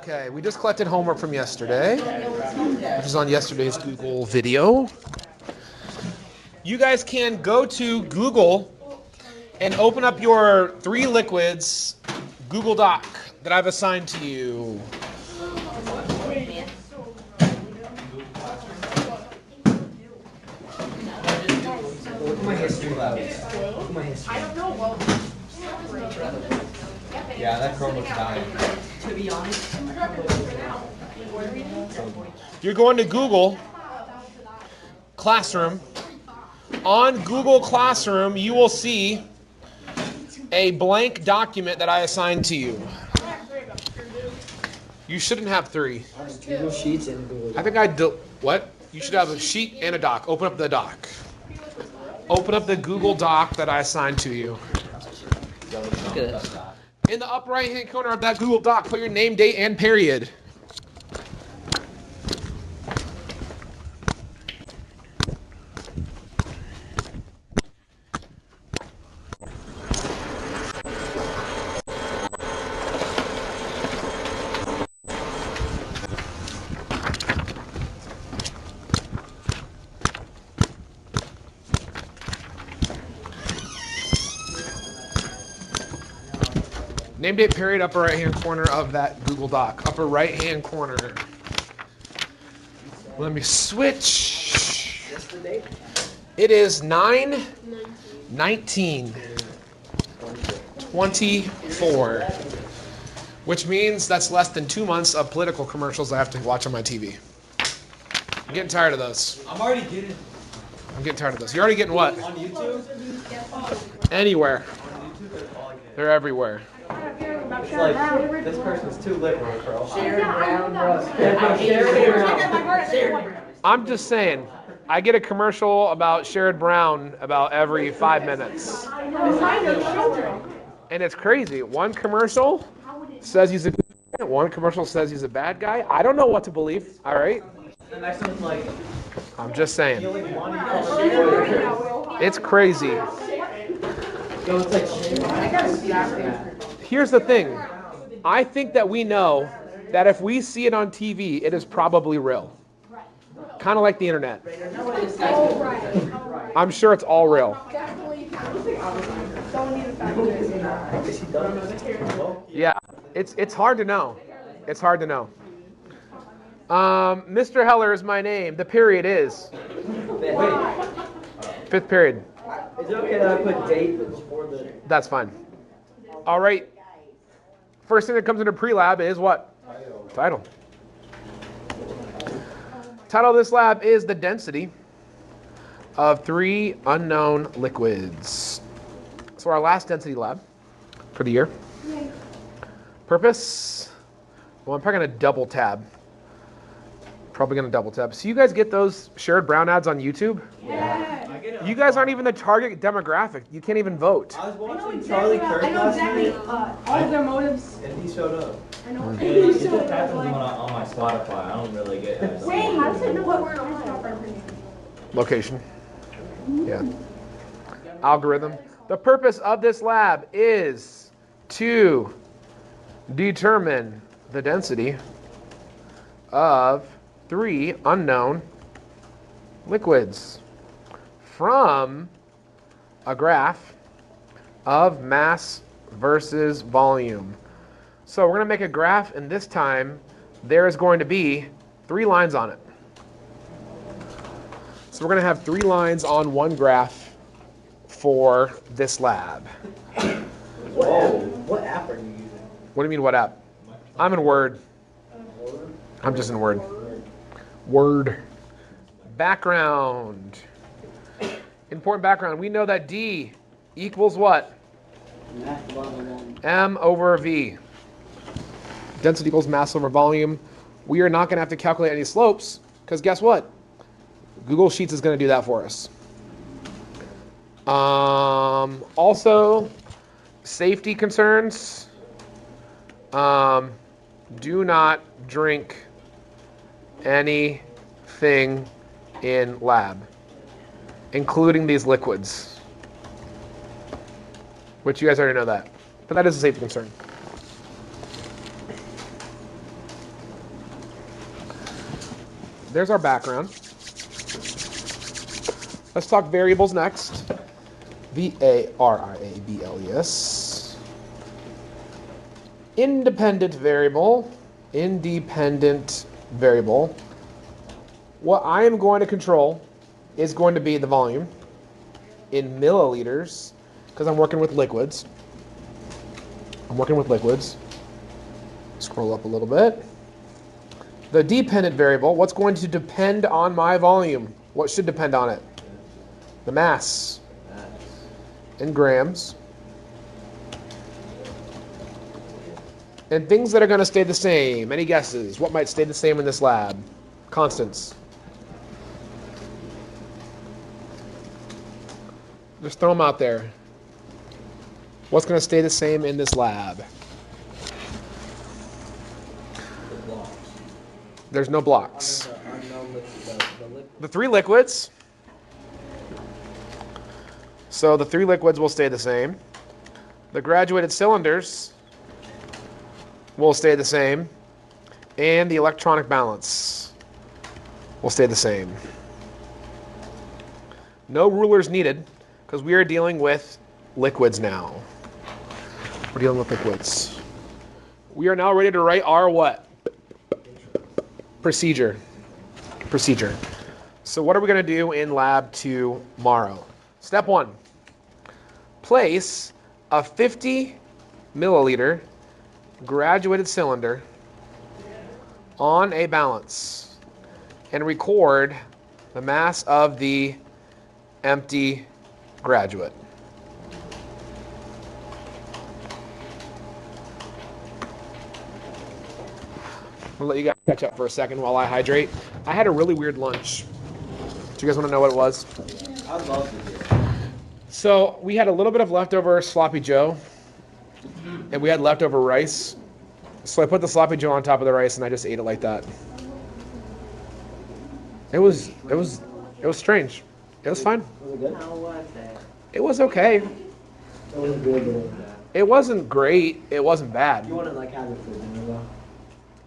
Okay, we just collected homework from yesterday, which is on yesterday's Google video. You guys can go to Google and open up your 3 liquids Google Doc that I've assigned to you. My history labs. My history. Yeah, that Chromebook's dying. To be honest. You're going to Google Classroom. On Google Classroom, you will see a blank document that I assigned to you. You shouldn't have 3. Google Sheets and Google. I think what? You should have a sheet and a doc. Open up the doc. Open up the Google Doc that I assigned to you. Good. In the upper right-hand corner of that Google Doc, put your name, date, and period. Name, date, period, upper right-hand corner of that Google Doc. Upper right-hand corner. Let me switch. It is 9/19/24, which means that's less than 2 months of political commercials I have to watch on my TV. I'm getting tired of those. I'm already getting. I'm getting tired of those. You're already getting what? On YouTube? Anywhere. On YouTube, that's all I get. They're everywhere. It's like, this person's too liberal, bro. I'm just saying, I get a commercial about Sherrod Brown about every 5 minutes. And it's crazy. One commercial says he's a good guy, one commercial says he's a bad guy. I don't know what to believe, all right? The next one's like, I'm just saying. healing money. It's crazy. So it's like, Here's the thing. I think that we know that if we see it on TV, it is probably real. Kind of like the internet. I'm sure it's all real. Yeah, it's hard to know. It's hard to know. Mr. Heller is my name. The period is. wait, 5th period. is it okay that I put date before the... That's fine. All right. First thing that comes into pre-lab is what? Title. Title of this lab is the density of 3 unknown liquids. So our last density lab for the year. Purpose? Well, I'm probably going to double tab. So you guys get those Sherrod Brown ads on YouTube? Yeah. You guys aren't even the target demographic. You can't even vote. I was watching Charlie Kirk I know last exactly night, all of their motives. and he showed up. I know. It just happens on my Spotify. I don't really get it. Wait, how does it know what we're on? Location. Yeah. Algorithm. The purpose of this lab is to determine the density of 3 unknown liquids from a graph of mass versus volume. So we're going to make a graph, and this time there is going to be 3 lines on it. So we're going to have 3 lines on one graph for this lab. What app are you using? What do you mean, what app? I'm in Word. I'm just in Word. Word. Background. Important background. We know that D equals what? M over V. Density equals mass over volume. We are not going to have to calculate any slopes because guess what? Google Sheets is going to do that for us. Also, safety concerns. Do not drink anything in lab, including these liquids, which you guys already know that, but that is a safety concern. there's our background. Let's talk variables next. variables. Independent variable. Independent variable. What I am going to control is going to be the volume in milliliters, because I'm working with liquids. Scroll up a little bit. The dependent variable, what's going to depend on my volume? What should depend on it? The mass in grams. And things that are going to stay the same. Any guesses? What might stay the same in this lab? Constants. Just throw them out there. What's going to stay the same in this lab? There's no blocks. The three liquids. So the three liquids will stay the same. The graduated cylinders will stay the same. And the electronic balance will stay the same. No rulers needed, because we are dealing with liquids now. We're dealing with liquids. We are now ready to write our what? Procedure. So what are we going to do in lab tomorrow? Step 1. Place a 50 milliliter graduated cylinder on a balance and record the mass of the empty graduate. I'll let you guys catch up for a second while I hydrate. I had a really weird lunch. Do you guys want to know what it was? I'd love to hear. So we had a little bit of leftover sloppy joe, and we had leftover rice. So I put the sloppy joe on top of the rice, and I just ate it like that. It was strange. It was fine. Was it good? How was that? It was okay. It wasn't good, but it wasn't bad. It wasn't great. It wasn't bad. You wouldn't like have it for dinner though?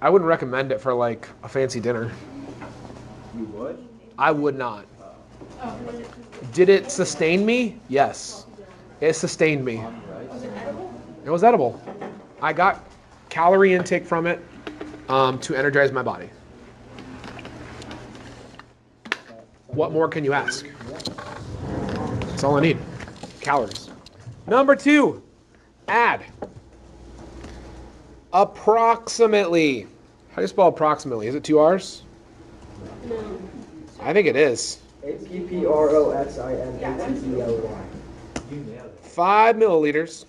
I wouldn't recommend it for like a fancy dinner. You would? I would not. Did it sustain me? Yes. It sustained me. It was edible. I got calorie intake from it to energize my body. What more can you ask? That's all I need. Calories. Number 2, add. Approximately. How do you spell approximately? Is it 2 R's? No. I think it is. APROXINATELY. 5 milliliters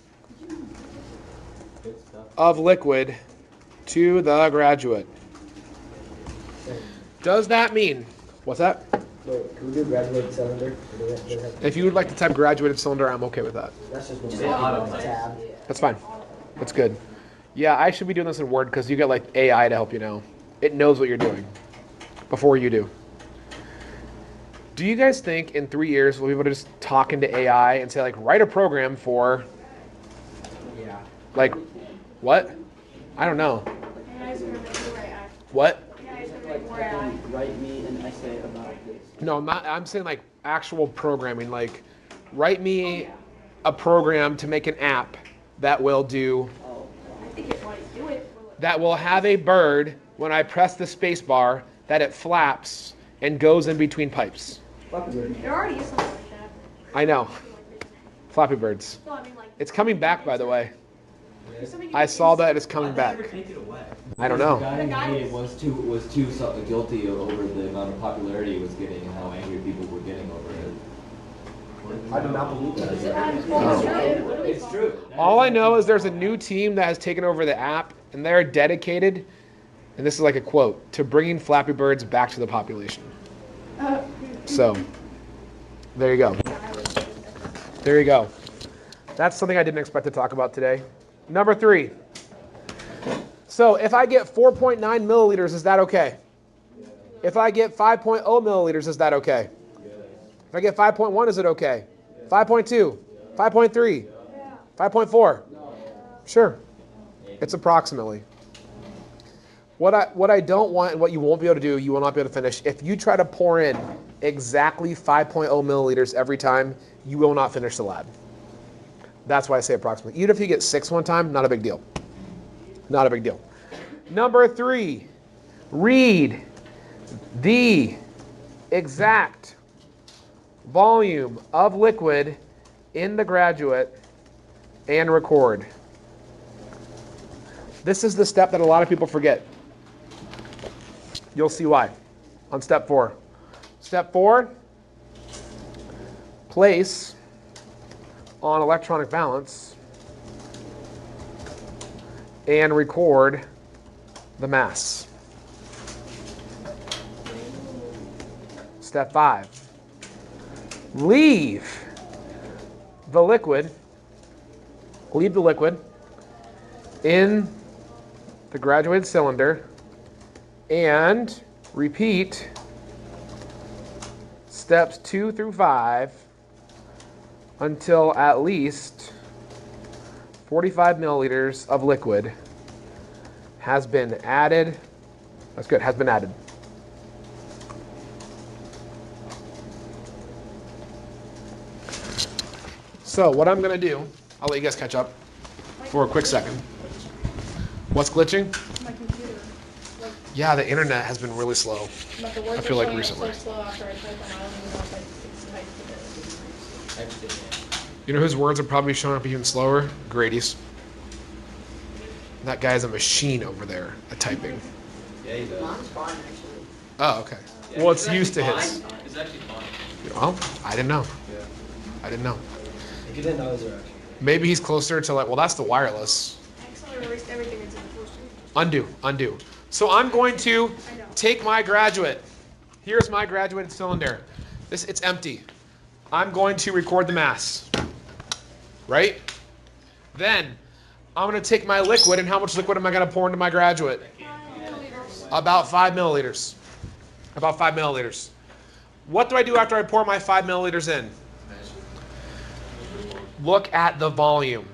of liquid to the graduate. Does that mean, what's that? Wait, can we do graduated cylinder? If you would like to type graduated cylinder, I'm okay with that. That's just Just one auto-type. tab. That's fine. That's good. Yeah, I should be doing this in Word because you get like AI to help you know. It knows what you're doing before you do. Do you guys think in 3 years we'll be able to just talk into AI and say like, write a program for, Yeah. like, what? I don't know. What? Write me an essay about this. No, I'm saying like actual programming. Like, write me a program to make an app that will do, that will have a bird when I press the space bar that it flaps and goes in between pipes. There already is something like that. I know. Flappy Birds. No, I mean like. It's coming back, by the way. There's something you I can saw that it's coming Why'd back. they ever take it away? I don't The know. guy The guy who made it was too guilty over the amount of popularity it was getting and how angry people were getting over it. I do not believe that. It's true. All I know is there's a new team that has taken over the app, and they're dedicated, and this is like a quote, to bringing Flappy Birds back to the population. So, there you go. There you go. That's something I didn't expect to talk about today. Number 3. So if I get 4.9 milliliters, is that okay? If I get 5.0 milliliters, is that okay? If I get 5.1, is it okay? 5.2, 5.3, 5.4. Sure. It's approximately. What I don't want and what you won't be able to do, you will not be able to finish. If you try to pour in exactly 5.0 milliliters every time, you will not finish the lab. That's why I say approximately. Even if you get 6 one time, not a big deal. Not a big deal. Number 3, read the exact volume of liquid in the graduate and record. This is the step that a lot of people forget. You'll see why on step 4. Step 4, place on electronic balance and record the mass. Step 5, leave the liquid in the graduated cylinder and repeat steps 2 through 5 until at least 45 milliliters of liquid has been added. That's good, has been added. So what I'm gonna do, I'll let you guys catch up for a quick second. What's glitching? My computer. Like, Yeah, the internet has been really slow. but the words I feel like are showing up recently. so slow after I type them. I don't even know if I typed it. You know whose words are probably showing up even slower? Grady's. That guy's a machine over there at typing. Yeah, he does. Mine's fine, actually. Oh, okay. Yeah, Well, it's actually used to fine. his. It's actually fine. Well, I didn't know. Yeah. I didn't know. If you didn't know, those are actually. Maybe he's closer to like, well, that's the wireless. I accidentally erased everything into the poster. Undo. So I'm going to I know. take my graduate. Here's my graduated cylinder. It's empty. I'm going to record the mass. Right? Then I'm going to take my liquid, and how much liquid am I going to pour into my graduate? About 5 milliliters. About 5 milliliters. What do I do after I pour my 5 milliliters in? Look at the volume.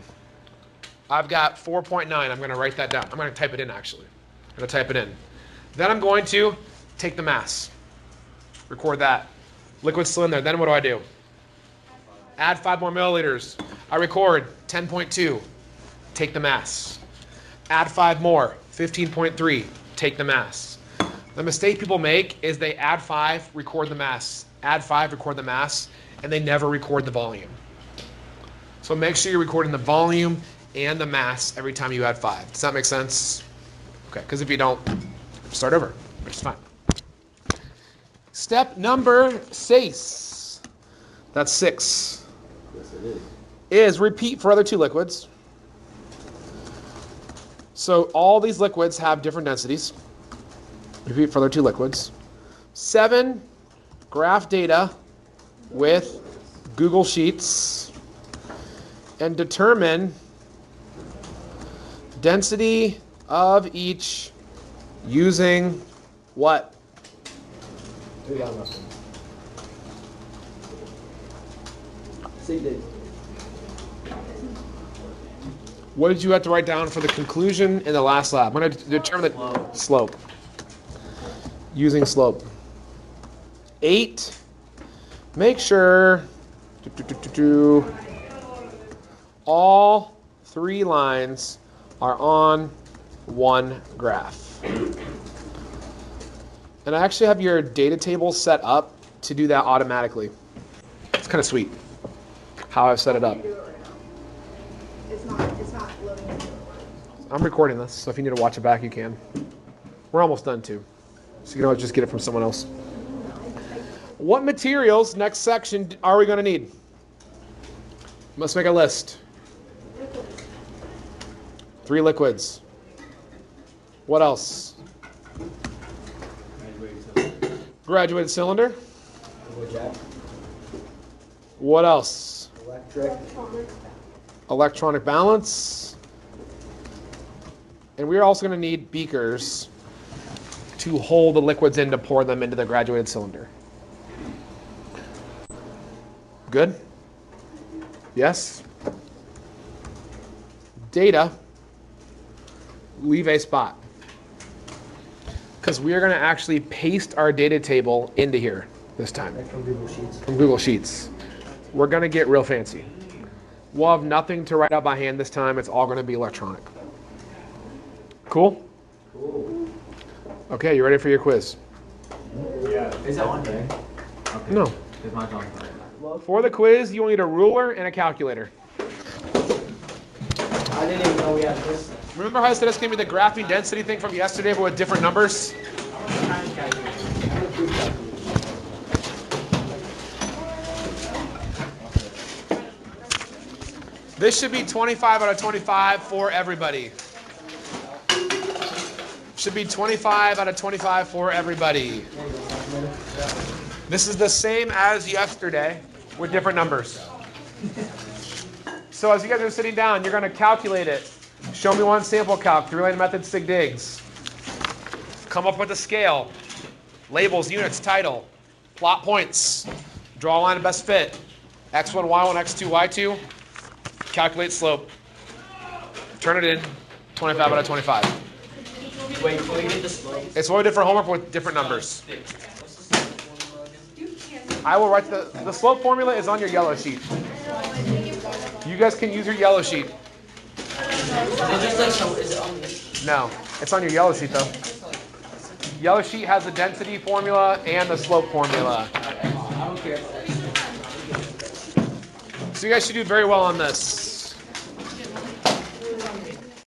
I've got 4.9. I'm going to write that down. I'm going to type it in, actually. I'm going to type it in. Then I'm going to take the mass. Record that. Liquid's still in there. Then what do I do? Add 5 more milliliters. I record 10.2. Take the mass. Add 5 more. 15.3. Take the mass. The mistake people make is they add 5, record the mass. Add 5, record the mass, and they never record the volume. So make sure you're recording the volume and the mass every time you add 5. Does that make sense? Okay, because if you don't, start over, which is fine. Step number 6, that's 6, Yes, it is. is repeat for other 2 liquids. So all these liquids have different densities. Repeat for other 2 liquids. 7, graph data with Google Sheets and determine density of each using what? We got nothing. See, What did you have to write down for the conclusion in the last lab? I'm going to determine the slope. Using slope. 8. Make sure all 3 lines are on one graph. And I actually have your data table set up to do that automatically. It's kind of sweet how I've set it up. It's not loading into the word. I'm recording this, so if you need to watch it back, you can. We're almost done too. So you can always just get it from someone else. What materials, next section, are we going to need? Let's make a list. 3 liquids. What else? Graduated cylinder. jack, What else? electric, Electronic balance. And we're also going to need beakers to hold the liquids in to pour them into the graduated cylinder. Good? Yes? Data. Leave a spot. because we are going to actually paste our data table into here this time Like from Google Sheets. from Google Sheets. We're going to get real fancy. We'll have nothing to write out by hand this time. It's all going to be electronic. Cool? Cool. Okay, you ready for your quiz? Is that on there? Okay. No. It's not on there. For the quiz, you will need a ruler and a calculator. I didn't even know we had this. Remember how I said it's going to be the graphing density thing from yesterday, but with different numbers? This should be 25 out of 25 for everybody. Should be 25 out of 25 for everybody. This is the same as yesterday with different numbers. So as you guys are sitting down, you're going to calculate it. Show me one sample calc, three-line method, sig digs. Come up with a scale. Labels, units, title. Plot points. Draw a line of best fit. X1, Y1, X2, Y2. Calculate slope. Turn it in. 25 out of 25. Wait, can we get the slope? It's what we did for homework with different numbers. I will write the slope formula is on your yellow sheet. You guys can use your yellow sheet. Is it just like so? Is it on this? No, it's on your yellow sheet though. Yellow sheet has the density formula and the slope formula. I don't care. So you guys should do very well on this.